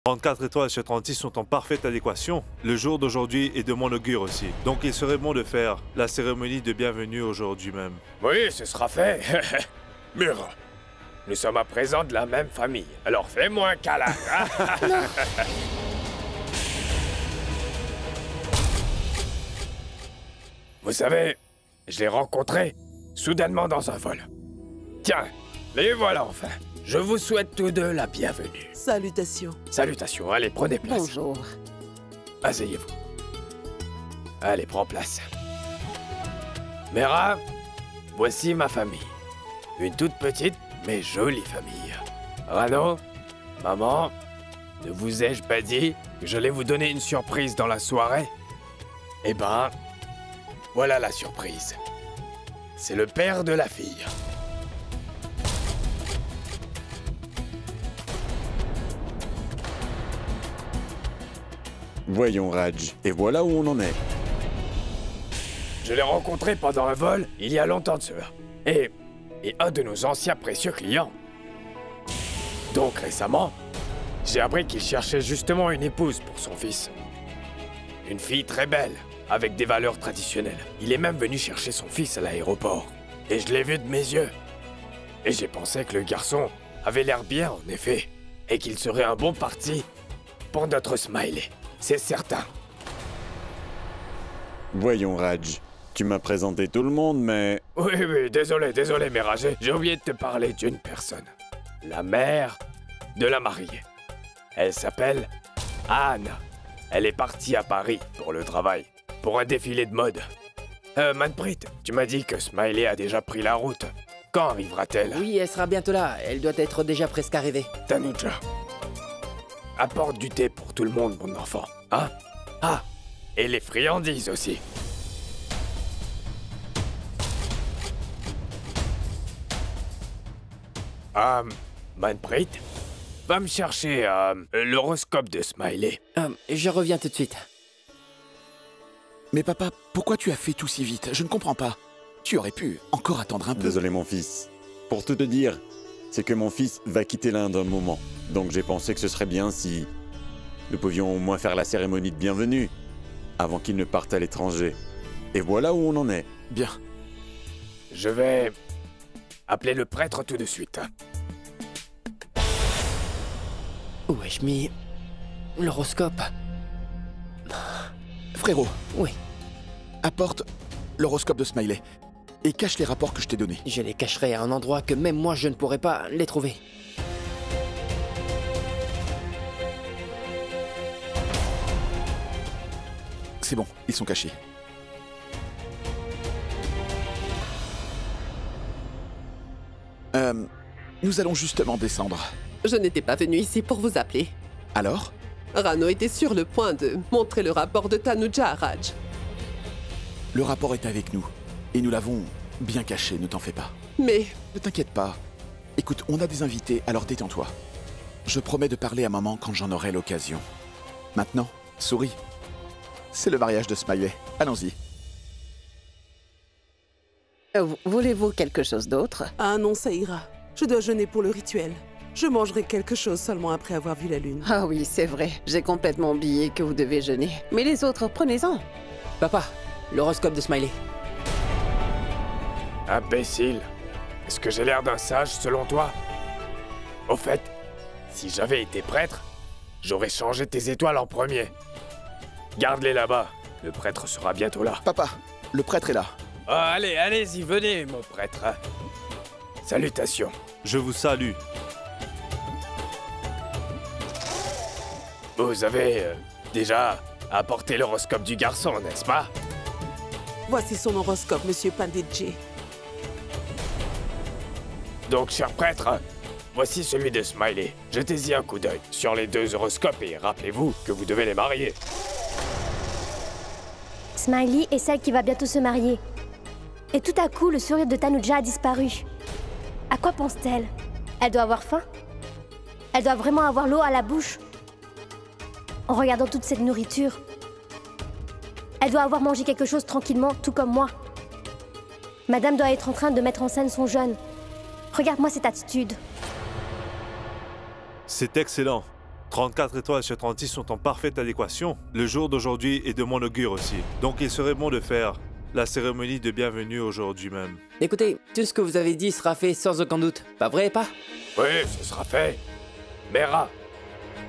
34 étoiles sur 36 sont en parfaite adéquation. Le jour d'aujourd'hui est de mon augure aussi. Donc il serait bon de faire la cérémonie de bienvenue aujourd'hui même. Oui, ce sera fait. Mira, nous sommes à présent de la même famille. Alors fais-moi un câlin. Vous savez, je l'ai rencontré soudainement dans un vol. Tiens, les voilà enfin. Je vous souhaite tous deux la bienvenue. Salutations. Salutations, allez, prenez place. Bonjour. Asseyez-vous. Allez, prends place. Mera, voici ma famille. Une toute petite, mais jolie famille. Rano, maman, ne vous ai-je pas dit que j'allais vous donner une surprise dans la soirée? Eh ben, voilà la surprise. C'est le père de la fille. Voyons Raj, et voilà où on en est. Je l'ai rencontré pendant un vol, il y a longtemps de cela. Et un de nos anciens précieux clients. Donc récemment, j'ai appris qu'il cherchait justement une épouse pour son fils. Une fille très belle, avec des valeurs traditionnelles. Il est même venu chercher son fils à l'aéroport. Et je l'ai vu de mes yeux. Et j'ai pensé que le garçon avait l'air bien, en effet. Et qu'il serait un bon parti pour notre Smiley. C'est certain. Voyons Raj, tu m'as présenté tout le monde, mais... Oui, désolé, Mera, j'ai oublié de te parler d'une personne. La mère de la mariée. Elle s'appelle Anna. Elle est partie à Paris pour le travail, pour un défilé de mode. Manpreet, tu m'as dit que Smiley a déjà pris la route. Quand arrivera-t-elle? Oui, elle sera bientôt là. Elle doit être déjà presque arrivée. Tanuja, apporte du thé pour tout le monde, mon enfant. Hein? Ah, et les friandises aussi. Manpreet, va me chercher l'horoscope de Smiley. Je reviens tout de suite. Mais papa, pourquoi tu as fait tout si vite? Je ne comprends pas. Tu aurais pu encore attendre un peu. Désolé mon fils. Pour tout te dire, c'est que mon fils va quitter l'Inde un moment. Donc j'ai pensé que ce serait bien si nous pouvions au moins faire la cérémonie de bienvenue avant qu'il ne parte à l'étranger. Et voilà où on en est. Bien. Je vais appeler le prêtre tout de suite. Où ai-je mis l'horoscope? Frérot, Oui, apporte l'horoscope de Smiley et cache les rapports que je t'ai donnés. je les cacherai à un endroit que même moi je ne pourrais pas les trouver. C'est bon, ils sont cachés. Nous allons justement descendre. Je n'étais pas venu ici pour vous appeler. Alors? Rano était sur le point de montrer le rapport de Tanuja à Raj. Le rapport est avec nous. Et nous l'avons bien caché, ne t'en fais pas. Mais Ne t'inquiète pas. Écoute, on a des invités, alors détends-toi. Je promets de parler à maman quand j'en aurai l'occasion. Maintenant, souris. C'est le mariage de Smiley. Allons-y. Voulez-vous quelque chose d'autre? ah non, ça ira. Je dois jeûner pour le rituel. Je mangerai quelque chose seulement après avoir vu la lune. Ah oui, c'est vrai. J'ai complètement oublié que vous devez jeûner. Mais les autres, prenez-en. Papa, l'horoscope de Smiley. Imbécile. Est-ce que j'ai l'air d'un sage selon toi? Au fait, si j'avais été prêtre, j'aurais changé tes étoiles en premier. Garde-les là-bas. Le prêtre sera bientôt là. Papa, le prêtre est là. Ah, allez-y, venez, mon prêtre. Salutations. Je vous salue. Vous avez déjà apporté l'horoscope du garçon, n'est-ce pas? Voici son horoscope, Monsieur Panditji. Donc, cher prêtre, voici celui de Smiley. Jetez-y un coup d'œil sur les deux horoscopes et rappelez-vous que vous devez les marier. Smiley est celle qui va bientôt se marier. Et tout à coup, le sourire de Tanuja a disparu. À quoi pense-t-elle? Elle doit avoir faim? Elle doit vraiment avoir l'eau à la bouche? En regardant toute cette nourriture, elle doit avoir mangé quelque chose tranquillement, tout comme moi. Madame doit être en train de mettre en scène son jeûne. Regarde-moi cette attitude. C'est excellent. 34 étoiles sur 36 sont en parfaite adéquation. Le jour d'aujourd'hui est de mon augure aussi. Donc il serait bon de faire la cérémonie de bienvenue aujourd'hui même. Écoutez, tout ce que vous avez dit sera fait sans aucun doute. Pas vrai, pas? Oui, ce sera fait. Mera,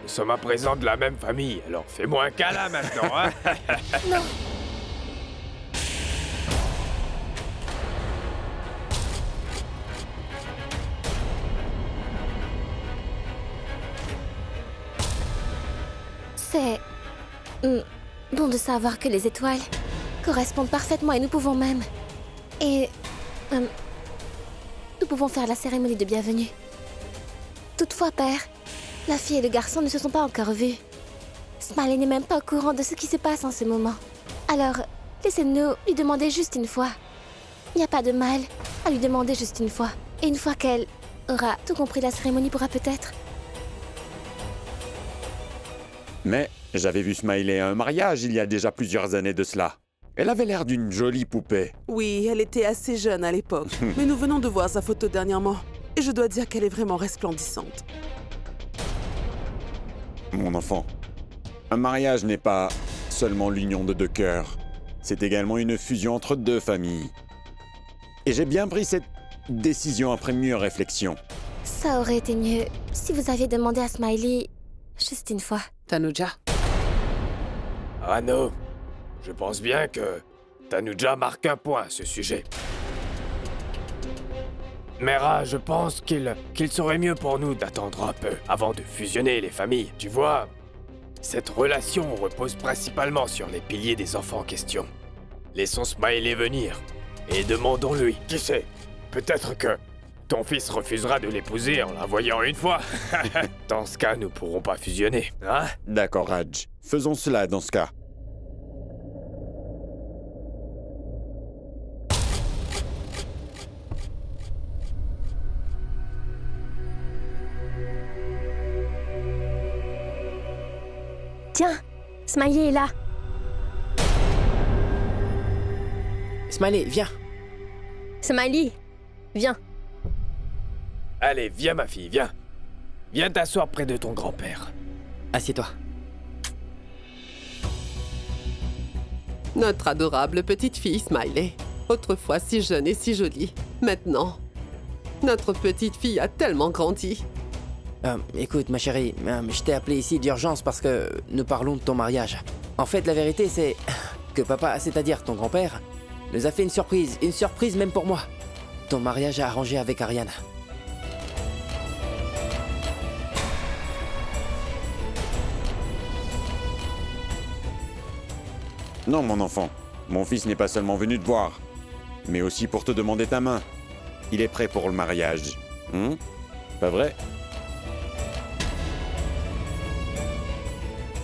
nous sommes à présent de la même famille, alors fais-moi un câlin maintenant, hein? Non. C'est bon de savoir que les étoiles correspondent parfaitement et nous pouvons même... Et... nous pouvons faire la cérémonie de bienvenue. Toutefois, père, la fille et le garçon ne se sont pas encore vus. Smiley n'est même pas au courant de ce qui se passe en ce moment. Alors, laissez-nous lui demander juste une fois. Il n'y a pas de mal à lui demander juste une fois. Et une fois qu'elle aura tout compris, la cérémonie pourra peut-être... Mais j'avais vu Smiley à un mariage il y a déjà plusieurs années de cela. Elle avait l'air d'une jolie poupée. Oui, elle était assez jeune à l'époque. Mais nous venons de voir sa photo dernièrement. Et je dois dire qu'elle est vraiment resplendissante. Mon enfant, un mariage n'est pas seulement l'union de deux cœurs. C'est également une fusion entre deux familles. Et j'ai bien pris cette décision après mûre réflexion. Ça aurait été mieux si vous aviez demandé à Smiley juste une fois. Tanuja, Rano, je pense bien que Tanuja marque un point à ce sujet. Mera, je pense qu'il serait mieux pour nous d'attendre un peu avant de fusionner les familles. Tu vois, cette relation repose principalement sur les piliers des enfants en question. Laissons Smiley venir et demandons-lui. Qui sait, peut-être que ton fils refusera de l'épouser en la voyant une fois. Dans ce cas, nous pourrons pas fusionner, hein? D'accord, Raj. Faisons cela dans ce cas. Tiens, Smiley est là. Smiley, viens. Smiley, viens. Allez, viens ma fille, viens. Viens t'asseoir près de ton grand-père. Assieds-toi. Notre adorable petite fille Smiley. Autrefois si jeune et si jolie. Maintenant, notre petite fille a tellement grandi. Écoute, ma chérie, je t'ai appelé ici d'urgence parce que nous parlons de ton mariage. En fait, la vérité, c'est que papa, c'est-à-dire ton grand-père, nous a fait une surprise même pour moi. Ton mariage est arrangé avec Ariane. Non, mon enfant. Mon fils n'est pas seulement venu te voir, mais aussi pour te demander ta main. Il est prêt pour le mariage. Pas vrai?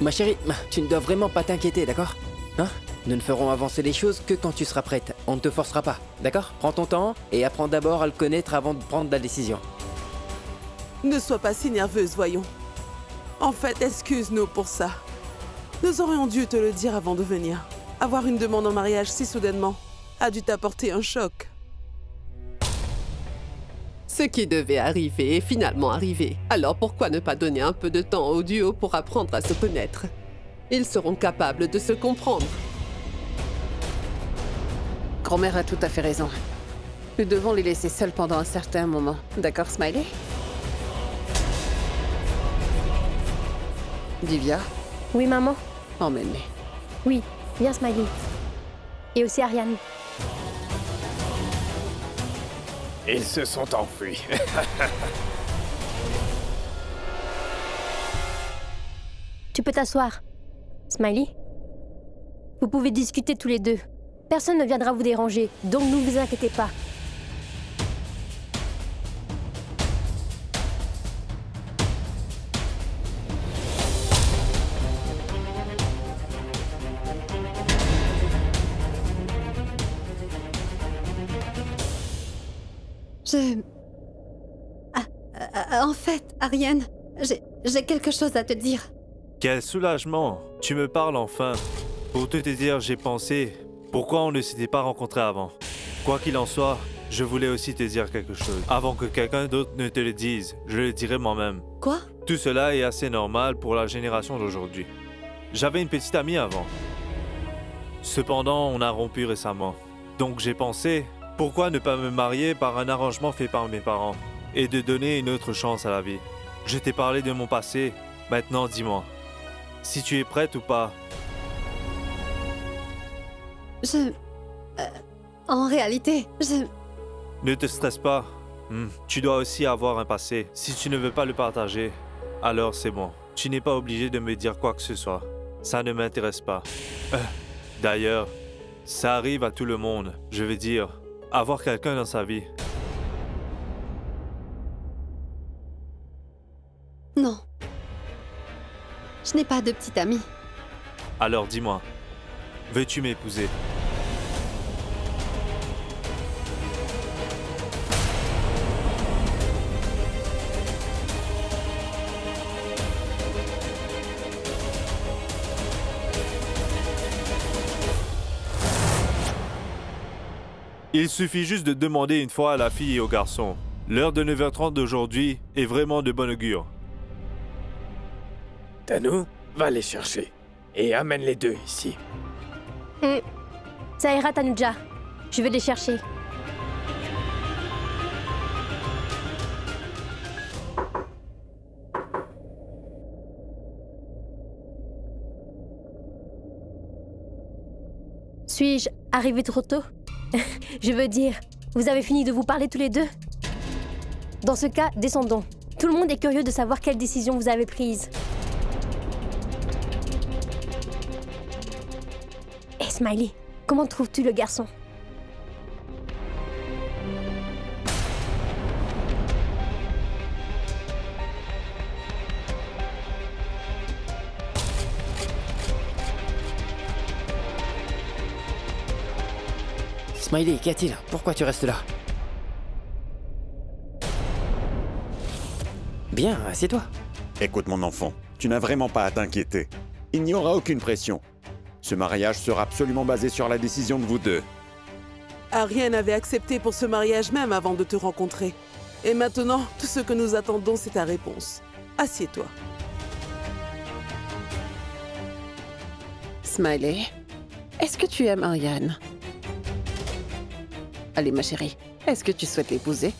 Ma chérie, tu ne dois vraiment pas t'inquiéter, d'accord? Hein? Nous ne ferons avancer les choses que quand tu seras prête. On ne te forcera pas, d'accord? Prends ton temps et apprends d'abord à le connaître avant de prendre la décision. Ne sois pas si nerveuse, voyons. En fait, excuse-nous pour ça. Nous aurions dû te le dire avant de venir. Avoir une demande en mariage si soudainement a dû t'apporter un choc. Ce qui devait arriver est finalement arrivé. Alors pourquoi ne pas donner un peu de temps au duo pour apprendre à se connaître? Ils seront capables de se comprendre. grand-mère a tout à fait raison. Nous devons les laisser seuls pendant un certain moment. D'accord, Smiley? Divya, Oui, maman? emmène-les. Oui, viens, Smiley. Et aussi Ariane. Ils se sont enfuis. Tu peux t'asseoir. Smiley? Vous pouvez discuter tous les deux. Personne ne viendra vous déranger, donc ne vous inquiétez pas. En fait, Ariane, j'ai quelque chose à te dire. Quel soulagement! Tu me parles enfin. Pour tout te dire, j'ai pensé, pourquoi on ne s'était pas rencontrés avant? Quoi qu'il en soit, je voulais aussi te dire quelque chose. Avant que quelqu'un d'autre ne te le dise, je le dirai moi-même. Quoi? Tout cela est assez normal pour la génération d'aujourd'hui. J'avais une petite amie avant. Cependant, on a rompu récemment. Donc j'ai pensé, pourquoi ne pas me marier par un arrangement fait par mes parents et de donner une autre chance à la vie. Je t'ai parlé de mon passé, maintenant dis-moi, si tu es prête ou pas. En réalité, Ne te stresse pas. Tu dois aussi avoir un passé. Si tu ne veux pas le partager, alors c'est bon. Tu n'es pas obligé de me dire quoi que ce soit. Ça ne m'intéresse pas. D'ailleurs, ça arrive à tout le monde. Je veux dire, avoir quelqu'un dans sa vie. Non. Je n'ai pas de petite amie. Alors dis-moi, veux-tu m'épouser? Il suffit juste de demander une fois à la fille et au garçon. L'heure de 9h30 d'aujourd'hui est vraiment de bon augure. Tanu, va les chercher. Et amène les deux ici. Ça ira, Tanuja. Je vais les chercher. Suis-je arrivé trop tôt? Je veux dire, vous avez fini de vous parler tous les deux? Dans ce cas, descendons. Tout le monde est curieux de savoir quelle décision vous avez prise. Hé, Smiley, comment trouves-tu le garçon? Smiley, qu'y a-t-il? Pourquoi tu restes là? Bien, assieds-toi. Écoute mon enfant, tu n'as vraiment pas à t'inquiéter. Il n'y aura aucune pression. Ce mariage sera absolument basé sur la décision de vous deux. Ariane avait accepté pour ce mariage même avant de te rencontrer. Et maintenant, tout ce que nous attendons, c'est ta réponse. Assieds-toi. Smiley, est-ce que tu aimes Ariane? Allez, ma chérie, est-ce que tu souhaites l'épouser?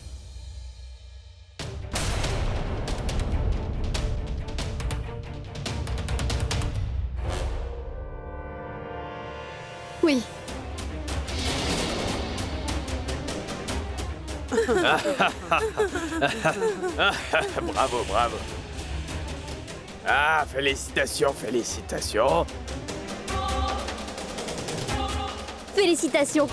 Oui. Bravo, bravo. Ah, félicitations, félicitations. Félicitations!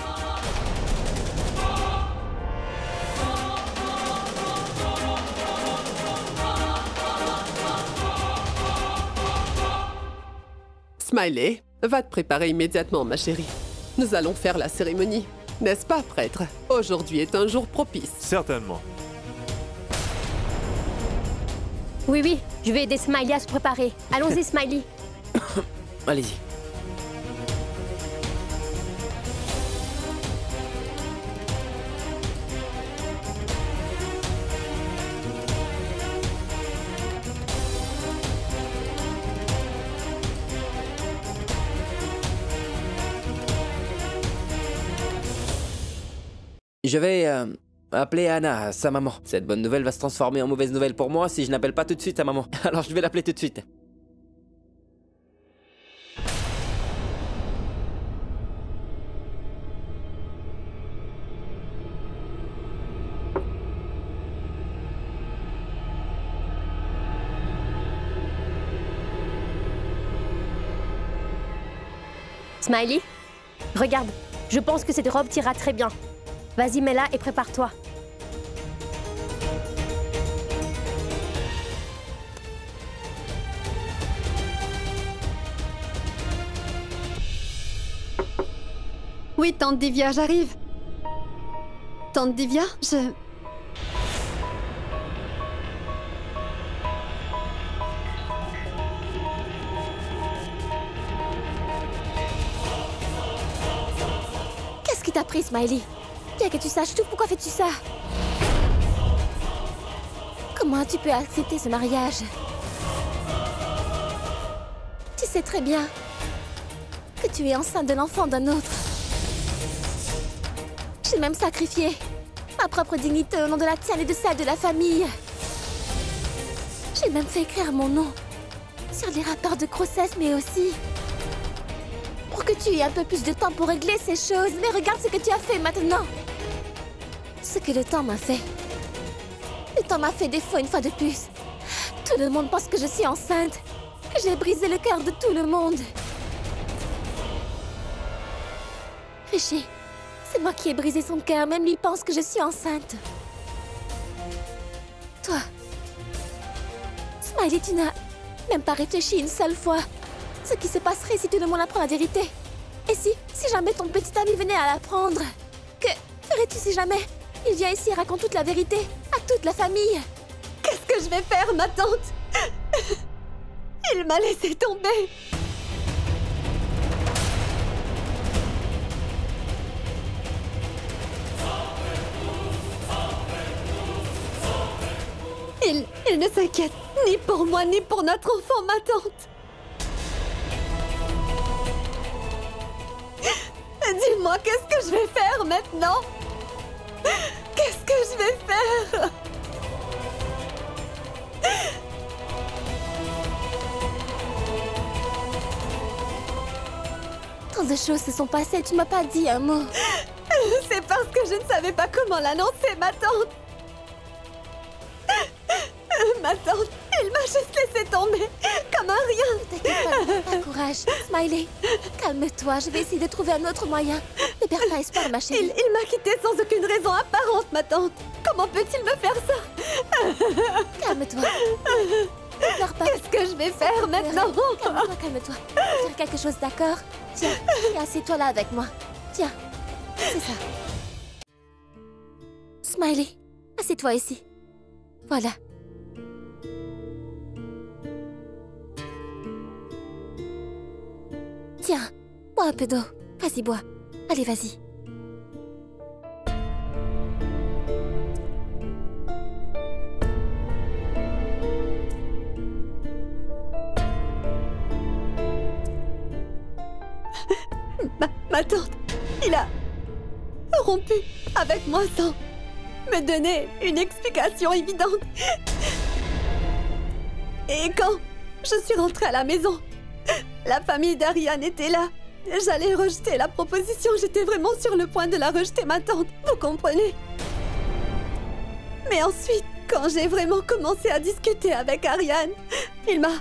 Smiley, va te préparer immédiatement, ma chérie. Nous allons faire la cérémonie. N'est-ce pas, prêtre? Aujourd'hui est un jour propice. Certainement. Oui, oui, je vais aider Smiley à se préparer. Allons-y, Smiley. Allez-y. Je vais appeler Anna, sa maman. Cette bonne nouvelle va se transformer en mauvaise nouvelle pour moi si je n'appelle pas tout de suite sa maman. Alors je vais l'appeler tout de suite. Smiley, regarde, je pense que cette robe t'ira très bien. Vas-y, mets-la et prépare-toi. Oui, tante Divya, j'arrive. Tante Divya, Qu'est-ce qui t'a pris, Smiley? Bien que tu saches tout, pourquoi fais-tu ça? Comment tu peux accepter ce mariage? Tu sais très bien que tu es enceinte de l'enfant d'un autre. J'ai même sacrifié ma propre dignité au nom de la tienne et de celle de la famille. J'ai même fait écrire mon nom sur les rapports de grossesse, mais aussi pour que tu aies un peu plus de temps pour régler ces choses. Mais regarde ce que tu as fait maintenant. Ce que le temps m'a fait. Le temps m'a fait défaut une fois de plus. Tout le monde pense que je suis enceinte. Que j'ai brisé le cœur de tout le monde. Rishi, c'est moi qui ai brisé son cœur. Même lui pense que je suis enceinte. Toi, Smiley, tu n'as même pas réfléchi une seule fois. Ce qui se passerait si tout le monde apprend la vérité. Et si jamais ton petit ami venait à l'apprendre? Que ferais-tu si jamais il vient ici et raconte toute la vérité à toute la famille? Qu'est-ce que je vais faire, ma tante? Il m'a laissé tomber. Il ne s'inquiète ni pour moi ni pour notre enfant, ma tante. Dis-moi, qu'est-ce que je vais faire maintenant? Qu'est-ce que je vais faire? Tant de choses se sont passées, tu ne m'as pas dit un mot. C'est parce que je ne savais pas comment l'annoncer, ma tante. Ma tante, il m'a juste laissé tomber, comme un rien. T'inquiète pas, courage. Smiley, calme-toi, je vais essayer de trouver un autre moyen. Ne perds pas espoir, ma chérie. Il m'a quittée sans aucune raison apparente, ma tante. Comment peut-il me faire ça? Calme-toi. Ne pleure pas. Qu'est-ce que je vais faire maintenant? Calme-toi, calme-toi. Je vais faire quelque chose, d'accord? Tiens, assieds-toi là avec moi. Tiens, c'est ça. Smiley, assieds-toi ici. Voilà. Tiens, bois un peu d'eau. Vas-y, bois. Allez, vas-y. Ma tante, il a rompu avec moi sans me donner une explication évidente. Et quand je suis rentrée à la maison, la famille d'Ariane était là. J'allais rejeter la proposition, j'étais vraiment sur le point de la rejeter, ma tante, vous comprenez? Mais ensuite, quand j'ai vraiment commencé à discuter avec Ariane, il m'a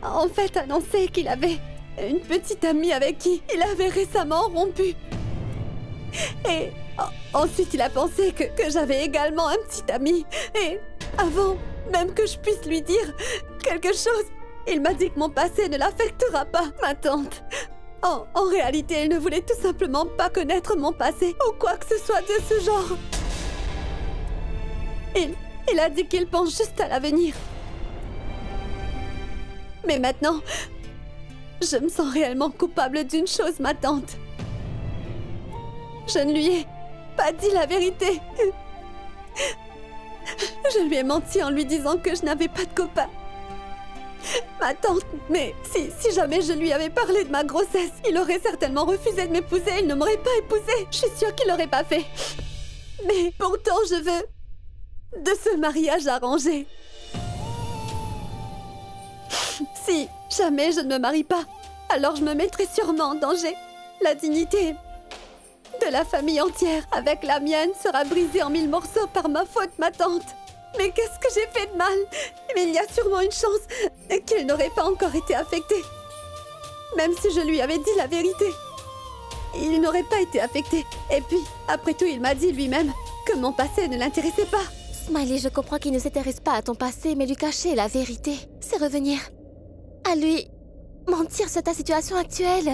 en fait annoncé qu'il avait une petite amie avec qui il avait récemment rompu. Et ensuite, il a pensé que j'avais également un petit ami. Et avant même que je puisse lui dire quelque chose, il m'a dit que mon passé ne l'affectera pas, ma tante. En réalité, il ne voulait tout simplement pas connaître mon passé ou quoi que ce soit de ce genre. Il a dit qu'il pense juste à l'avenir. Mais maintenant, je me sens réellement coupable d'une chose, ma tante. Je ne lui ai pas dit la vérité. Je lui ai menti en lui disant que je n'avais pas de copain. Ma tante, mais si jamais je lui avais parlé de ma grossesse, il aurait certainement refusé de m'épouser, il ne m'aurait pas épousée. Je suis sûre qu'il l'aurait pas fait. Mais pourtant, je veux de ce mariage arrangé. Si jamais je ne me marie pas, alors je me mettrai sûrement en danger. La dignité de la famille entière avec la mienne sera brisée en 1000 morceaux par ma faute, ma tante. Mais qu'est-ce que j'ai fait de mal? Mais il y a sûrement une chance qu'il n'aurait pas encore été affecté. Même si je lui avais dit la vérité, il n'aurait pas été affecté. Et puis, après tout, il m'a dit lui-même que mon passé ne l'intéressait pas. Smiley, je comprends qu'il ne s'intéresse pas à ton passé, mais lui cacher la vérité, c'est revenir à lui mentir sur ta situation actuelle.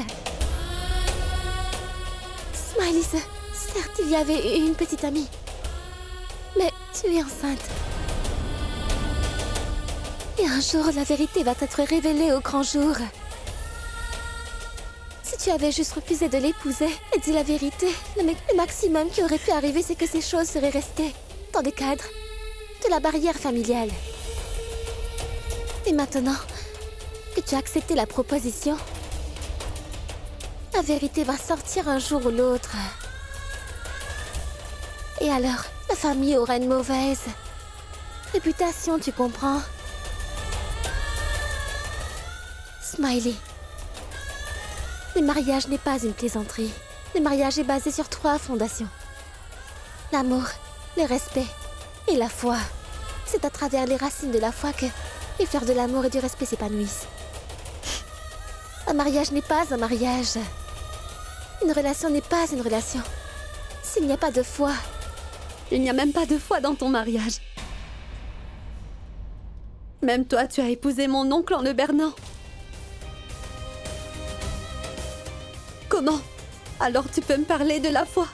Smiley, certes, il y avait une petite amie, mais tu es enceinte. Et un jour, la vérité va t'être révélée au grand jour. Si tu avais juste refusé de l'épouser et dit la vérité, le maximum qui aurait pu arriver, c'est que ces choses seraient restées dans le cadre de la barrière familiale. Et maintenant que tu as accepté la proposition, la vérité va sortir un jour ou l'autre. Et alors, la famille aura une mauvaise réputation, tu comprends? Smiley. Le mariage n'est pas une plaisanterie. Le mariage est basé sur 3 fondations. L'amour, le respect et la foi. C'est à travers les racines de la foi que les fleurs de l'amour et du respect s'épanouissent. Un mariage n'est pas un mariage. Une relation n'est pas une relation. S'il n'y a pas de foi, il n'y a même pas de foi dans ton mariage. Même toi, tu as épousé mon oncle en le bernant. Comment? Alors tu peux me parler de la foi?